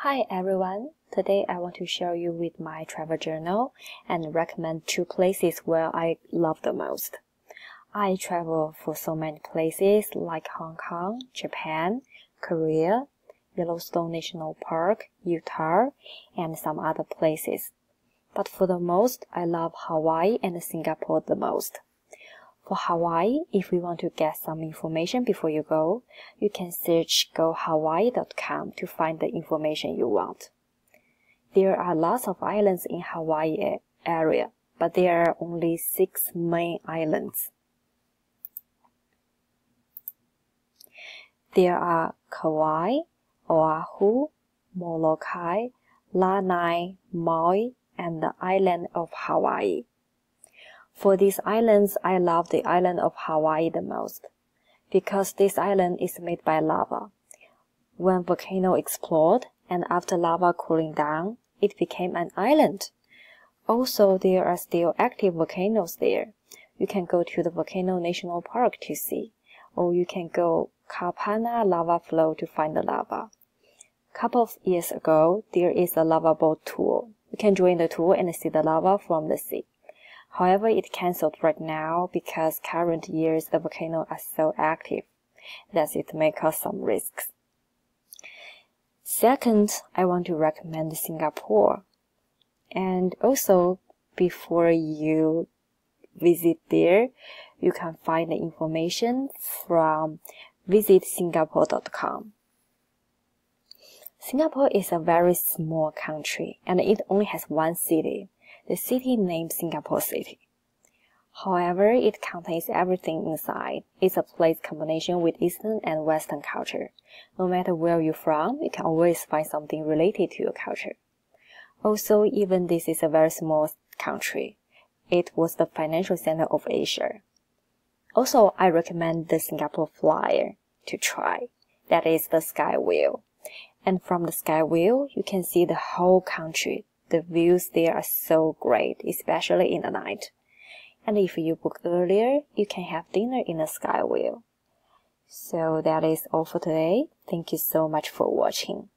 Hi everyone, today I want to share you with my travel journal and recommend 2 places where I love the most. I travel for so many places like Hong Kong, Japan, Korea, Yellowstone National Park, Utah, and some other places. But for the most, I love Hawaii and Singapore the most. For Hawaii, if you want to get some information before you go, you can search gohawaii.com to find the information you want. There are lots of islands in Hawaii area, but there are only 6 main islands. There are Kauai, Oahu, Molokai, Lanai, Maui, and the island of Hawaii. For these islands, I love the island of Hawaii the most, because this island is made by lava. When volcano exploded, and after lava cooling down, it became an island. Also, there are still active volcanoes there. You can go to the Volcano National Park to see, or you can go Kapana lava flow to find the lava. Couple of years ago, there is a lava boat tour. You can join the tour and see the lava from the sea. However, it cancelled right now because current years the volcano are so active that it may cause some risks. Second, I want to recommend Singapore. And also, before you visit there, you can find the information from visitsingapore.com. Singapore is a very small country and it only has one city. The city named Singapore City. However, it contains everything inside. It's a place combination with Eastern and Western culture. No matter where you're from, you can always find something related to your culture. Also, even this is a very small country. It was the financial center of Asia. Also, I recommend the Singapore Flyer to try. That is the sky wheel. And from the sky wheel, you can see the whole country. The views there are so great, especially in the night. And if you book earlier, you can have dinner in the sky wheel. So that is all for today. Thank you so much for watching.